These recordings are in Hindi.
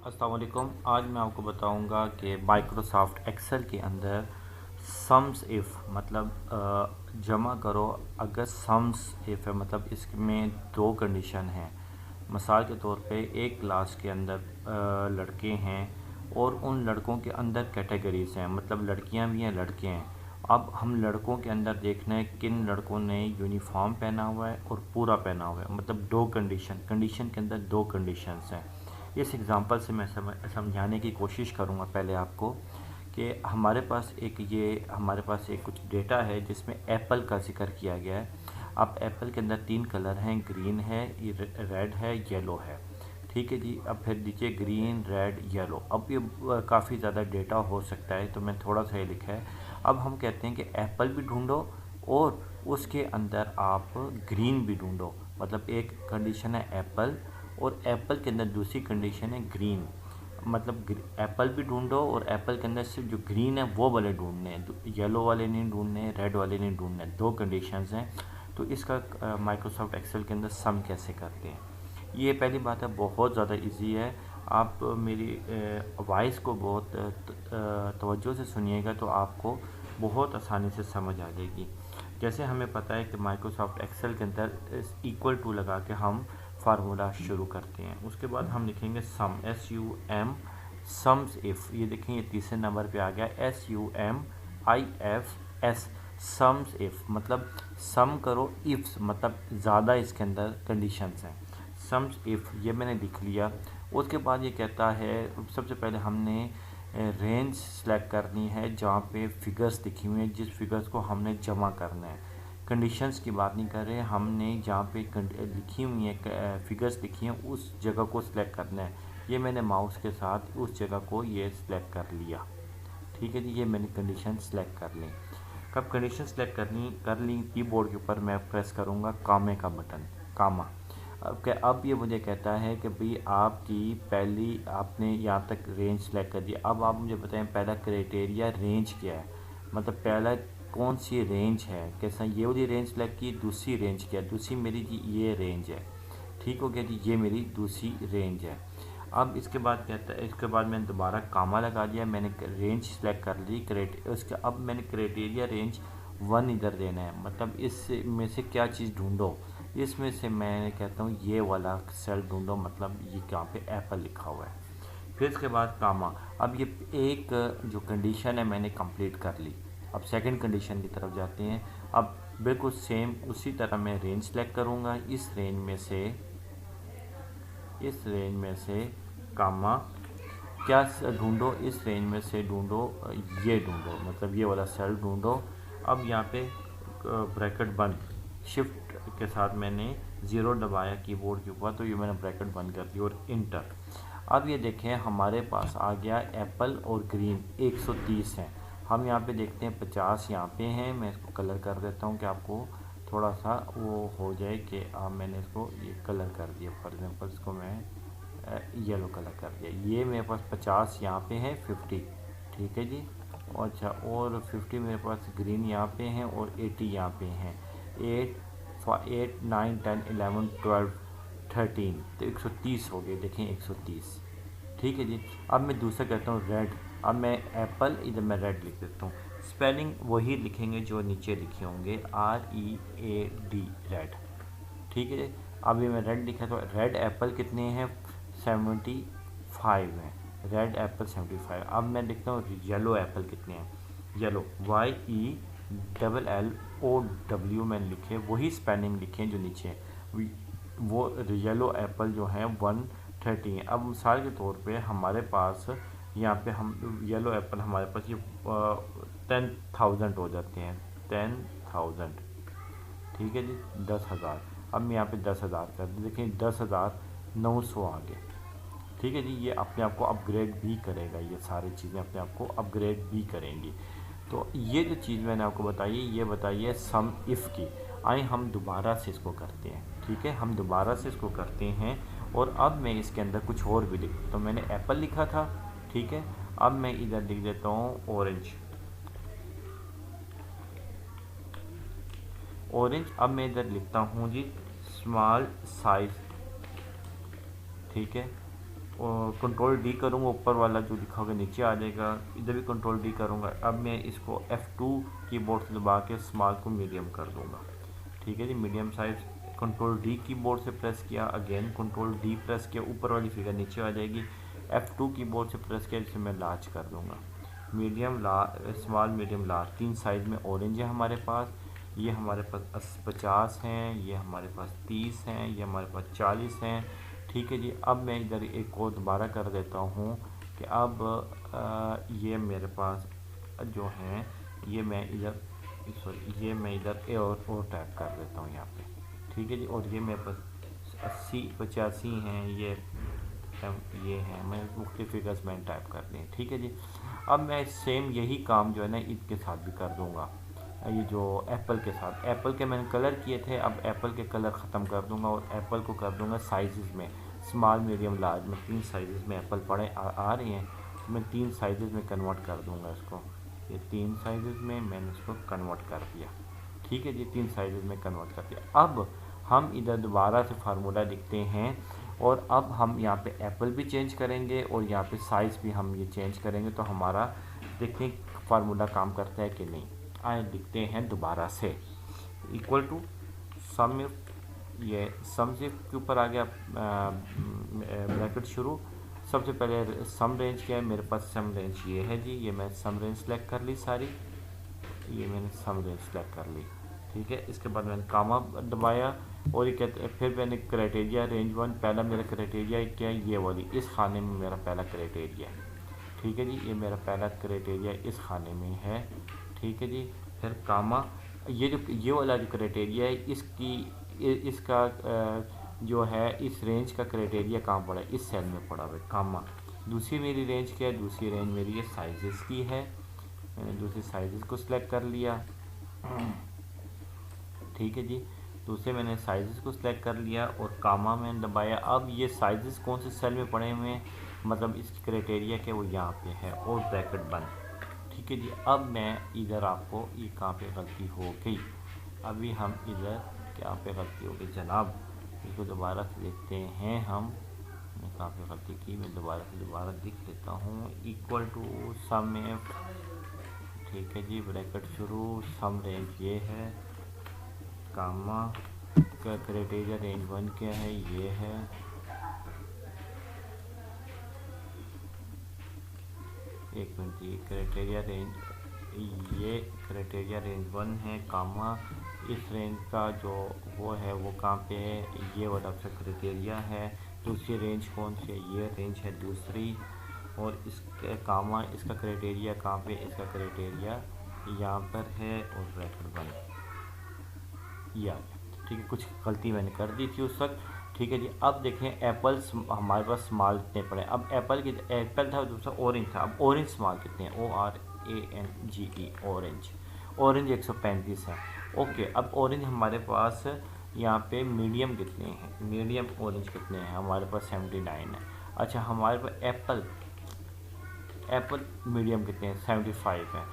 अस्सलाम वालेकुम। आज मैं आपको बताऊंगा कि माइक्रोसॉफ्ट एक्सेल के अंदर सम्स इफ़ मतलब जमा करो अगर सम्स इफ़ है, मतलब इसमें दो कंडीशन हैं। मिसाल के तौर पे एक क्लास के अंदर लड़के हैं और उन लड़कों के अंदर कैटेगरीज हैं, मतलब लड़कियां भी हैं लड़के हैं। अब हम लड़कों के अंदर देखना है किन लड़कों ने यूनिफॉर्म पहना हुआ है और पूरा पहना हुआ है, मतलब दो कंडीशन के अंदर दो कंडीशंस हैं। इस एग्ज़ाम्पल से मैं समझाने की कोशिश करूँगा पहले आपको कि हमारे पास एक कुछ डेटा है जिसमें एप्पल का जिक्र किया गया है। अब एप्पल के अंदर तीन कलर हैं, ग्रीन है, रेड है, येलो है। ठीक है जी। अब फिर नीचे ग्रीन, रेड, येलो। अब ये काफ़ी ज़्यादा डेटा हो सकता है तो मैं थोड़ा सा ये लिखा है। अब हम कहते हैं कि एप्पल भी ढूंढो और उसके अंदर आप ग्रीन भी ढूंढो। मतलब एक कंडीशन है एप्पल और एप्पल के अंदर दूसरी कंडीशन है ग्रीन। मतलब एप्पल भी ढूंढो और एप्पल के अंदर सिर्फ जो ग्रीन है वो वाले ढूंढने हैं, येलो वाले नहीं ढूंढने, रेड वाले नहीं ढूंढने। दो कंडीशंस हैं। तो इसका माइक्रोसॉफ्ट एक्सेल के अंदर सम कैसे करते हैं, ये पहली बात है। बहुत ज़्यादा इजी है। आप मेरी वॉइस को बहुत तवज्जो से सुनिएगा तो आपको बहुत आसानी से समझ आ जाएगी। जैसे हमें पता है कि माइक्रोसॉफ्ट एक्सेल के अंदर इक्वल टू लगा के हम फार्मूला शुरू करते हैं। उसके बाद हम लिखेंगे सम, SUM, सम्स इफ़। ये देखें ये तीसरे नंबर पे आ गया, SUMIFS, सम्स इफ़। मतलब सम करो, इफ्स मतलब ज़्यादा इसके अंदर कंडीशंस हैं। सम्स इफ़ ये मैंने लिख लिया। उसके बाद ये कहता है सबसे पहले हमने रेंज सेलेक्ट करनी है जहाँ पे फिगर्स लिखी हुई हैं, जिस फिगर्स को हमने जमा करना है। कंडीशंस की बात नहीं कर रहे, हमने जहाँ पे लिखी हुई है फिगर्स लिखी हैं उस जगह को सिलेक्ट करना है। ये मैंने माउस के साथ उस जगह को ये सिलेक्ट कर लिया। ठीक है जी। ये मैंने कंडीशन सेलेक्ट कर ली। कब कंडीशन सेलेक्ट कर ली कीबोर्ड के ऊपर मैं प्रेस करूँगा कामे का बटन, कामा। अब ये मुझे कहता है कि भाई आपकी पहली आपने यहाँ तक रेंज सेलेक्ट कर दिया। अब आप मुझे बताएं पहला क्राइटेरिया रेंज क्या है, मतलब पहला कौन सी रेंज है। कैसा ये वाली रेंज सेलेक्ट की, दूसरी रेंज क्या है, दूसरी मेरी जी ये रेंज है। ठीक हो गया जी, ये मेरी दूसरी रेंज है। अब इसके बाद कहता है, इसके बाद मैंने दोबारा कामा लगा दिया, मैंने रेंज सेलेक्ट कर ली उसके। अब मैंने क्राइटेरिया रेंज 1 इधर देना है, मतलब इस में से क्या चीज़ ढूंढो। इसमें से मैं कहता हूँ ये वाला सेल ढूंढो, मतलब ये यहाँ पे एप्पल लिखा हुआ है। फिर इसके बाद कामा। अब ये एक जो कंडीशन है मैंने कंप्लीट कर ली। अब सेकंड कंडीशन की तरफ जाते हैं। अब बिल्कुल सेम उसी तरह मैं रेंज सेलेक्ट करूँगा। इस रेंज में से कामा क्या ढूंढो, इस रेंज में से ढूंढो, ये ढूंढो, मतलब ये वाला सेल ढूंढो। अब यहाँ पे ब्रैकेट बंद, शिफ्ट के साथ मैंने 0 दबाया कीबोर्ड के ऊपर तो ये मैंने ब्रैकेट बंद कर दी और इंटर। अब ये देखें हमारे पास आ गया एप्पल और ग्रीन 130 हैं। हम यहाँ पे देखते हैं 50 यहाँ पे हैं। मैं इसको कलर कर देता हूँ कि आपको थोड़ा सा वो हो जाए कि मैंने इसको ये कलर कर दिया। फॉर एग्ज़ाम्पल इसको मैं येलो कलर कर दिया। ये मेरे पास 50 यहाँ पे है, 50। ठीक है जी। और अच्छा, और 50 मेरे पास ग्रीन यहाँ पे हैं और 80 यहाँ पे हैं। 8 9 10 11 12 13 तो 130 हो गए। देखें 130। ठीक है जी। अब मैं दूसरा कहता हूँ रेड। अब मैं एप्पल, इधर मैं रेड लिख देता हूँ। स्पेलिंग वही लिखेंगे जो नीचे लिखे होंगे, READ, रेड। ठीक है जी। अभी मैं रेड लिखा तो रेड एप्पल कितने हैं, 75 हैं। Red Apple 75। अब मैं लिखता हूँ येलो एप्पल कितने हैं। येलो YELLOW मैंने लिखे, वही स्पेलिंग लिखे जो नीचे हैं। वो येलो एप्पल जो है 130 है। अब मिसाल के तौर पे हमारे पास यहाँ पे हम येलो एप्पल हमारे पास ये 10,000 हो जाते हैं, 10,000। ठीक है जी, 10,000। अब मैं यहाँ पे 10,000 कर दूँ, देखिए 10,900 आ गए। ठीक है जी। ये अपने आप को अपग्रेड भी करेगा, ये सारी चीज़ें अपने आप को अपग्रेड भी करेंगी। तो ये जो चीज़ मैंने आपको बताई ये बताइए सम इफ़ की। आए हम दोबारा से इसको करते हैं। ठीक है, हम दोबारा से इसको करते हैं और अब मैं इसके अंदर कुछ और भी लिख, तो मैंने एप्पल लिखा था। ठीक है, अब मैं इधर लिख देता हूँ ऑरेंज। अब मैं इधर लिखता हूँ जी स्मॉल साइज, ठीक है। और कंट्रोल डी करूँगा, ऊपर वाला जो लिखा होगा नीचे आ जाएगा, इधर भी कंट्रोल डी करूँगा। अब मैं इसको F2 कीबोर्ड से दबा के स्मॉल को मीडियम कर दूँगा, ठीक है जी। Medium size control D keyboard से प्रेस किया, अगेन कंट्रोल डी प्रेस किया, ऊपर वाली फिगर नीचे आ जाएगी। F2 कीबोर्ड से प्रेस किया, जिसे मैं लार्ज कर दूँगा। Medium small medium large, 3 size में ऑरेंज है हमारे पास। ये हमारे पास 50 हैं, ये हमारे पास 30 हैं, ये हमारे पास 40 हैं, ठीक है जी। अब मैं इधर एक को दोबारा कर देता हूँ कि अब ये मेरे पास जो हैं, ये मैं इधर ये मैं इधर ए और टाइप कर देता हूँ यहाँ पे, ठीक है जी। और ये मेरे पास 80 85 हैं, ये हैं, मैं मुख्तलिफ फिगर्स मैंने टाइप कर दी, ठीक है जी। अब मैं सेम यही काम जो है ना इनके साथ भी कर दूँगा, ये जो एप्पल के साथ। एप्पल के मैंने कलर किए थे, अब एप्पल के कलर ख़त्म कर दूंगा और एप्पल को कर दूंगा साइज़ में, स्मॉल मीडियम लार्ज में 3 साइज़ में एप्पल पड़े आ रहे हैं, तो मैं 3 साइज़ में कन्वर्ट कर दूंगा इसको। ये 3 साइज़ में मैंने इसको कन्वर्ट कर दिया, ठीक है जी। 3 साइज़ में कन्वर्ट कर दिया। अब हम इधर दोबारा से फार्मूला लिखते हैं और अब हम यहाँ पे एप्पल भी चेंज करेंगे और यहाँ पे साइज़ भी हम ये चेंज करेंगे, तो हमारा देखते फार्मूला काम करता है कि नहीं। आए लिखते हैं दोबारा से, इक्वल टू सम इफ, ये सम इफ के ऊपर आ गया ब्रैकेट शुरू। सबसे पहले सम रेंज क्या है, मेरे पास सम रेंज ये है जी, ये मैं सम रेंज सेलेक्ट कर ली सारी, ये मैंने सम रेंज सेलेक्ट कर ली, ठीक है। इसके बाद मैंने कामा दबाया और ये कहते फिर मैंने क्राइटेरिया रेंज 1, पहला मेरा क्राइटेरिया क्या है, ये वाली इस खाने में मेरा पहला क्राइटेरिया है, ठीक है जी। ये मेरा पहला क्राइटेरिया इस खाने में है, ठीक है जी। फिर कामा, ये वाला जो क्राइटेरिया है इसका जो है इस रेंज का क्राइटेरिया कहाँ पड़ा है, इस सेल में पड़ा हुआ है, कामा। दूसरी मेरी रेंज क्या है, दूसरी रेंज मेरी ये साइजेस की है, मैंने दूसरी साइजेस को सिलेक्ट कर लिया, ठीक है जी। दूसरे मैंने साइजेस को सिलेक्ट कर लिया और कामा मैंने दबाया। अब ये साइजेस कौन से सेल में पड़े हुए हैं, मतलब इसकी क्राइटेरिया क्या वो यहाँ पे है और ब्रैकेट बंद, ठीक है जी। अब मैं इधर आपको ये कहाँ पे गलती हो गई, अभी हम इधर क्या पे गलती हो गई जनाब, इसको दोबारा से देखते हैं हम, मैं कहाँ पे गलती की, मैं दोबारा लिख लेता हूँ। इक्वल टू सम एफ, ठीक है जी, ब्रैकेट शुरू, सम रेंज ये है, कामा का क्राइटेरिया रेंज 1 क्या है, ये है, एक मिनट, ये क्राइटेरिया रेंज 1 है, कामा इस रेंज का जो वो है वो कहाँ पे है, ये वाला सा क्राइटेरिया है। दूसरी रेंज कौन सी है, ये रेंज है दूसरी, और इसका कामा इसका क्राइटेरिया कहाँ पे, इसका क्राइटेरिया यहाँ पर है और ब्रैकेट बंद, ये आ गया, ठीक है। कुछ गलती मैंने कर दी थी उस वक्त, ठीक है जी। अब देखें एप्पल्स हमारे पास स्मॉल कितने पड़े, अब एप्पल था, दूसरा ऑरेंज था, अब ऑरेंज स्मॉल कितने हैं, ORANGE ऑरेंज 135 है, ओके। अब ऑरेंज हमारे पास यहाँ पे मीडियम कितने हैं, मीडियम ऑरेंज कितने हैं, हमारे पास 79 है। अच्छा, हमारे पास एप्पल मीडियम कितने हैं, 75 है।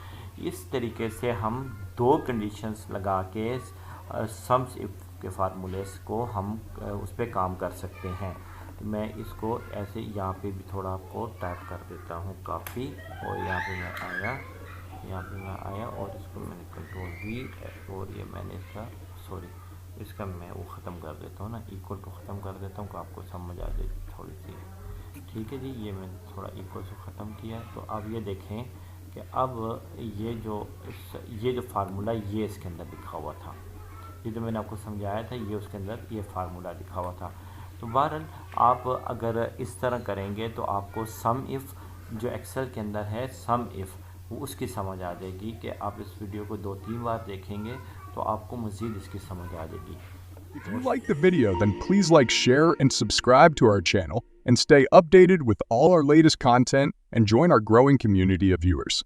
इस तरीके से हम दो कंडीशंस लगा के सम्स इफ के फार्मूलेस को हम उस पर काम कर सकते हैं। तो मैं इसको ऐसे यहाँ पे भी थोड़ा आपको टाइप कर देता हूँ काफ़ी, और यहाँ पे मैं आया और इसको मैंने कंट्रोल V और ये मैंने इसका मैं वो ख़त्म कर देता हूँ ना, इक्वल टू ख़त्म कर देता हूँ, तो आपको समझ आ जाएगी थोड़ी सी, ठीक है जी। ये मैंने थोड़ा इक्वल से ख़त्म किया, तो अब ये देखें कि अब ये जो फार्मूला ये इसके अंदर लिखा हुआ था, ये जो मैंने आपको समझाया था, ये उसके अंदर ये फार्मूला लिखा हुआ था। तो बहरहाल आप अगर इस तरह करेंगे तो आपको सम इफ़ जो एक्सेल के अंदर है, सम इफ़ वो उसकी समझ आ जाएगी कि आप इस वीडियो को 2-3 बार देखेंगे तो आपको मज़ीद इसकी समझ आ जाएगी। If you like the video, then please like, share, and subscribe to our channel and stay updated with all our latest content and join our growing community of viewers.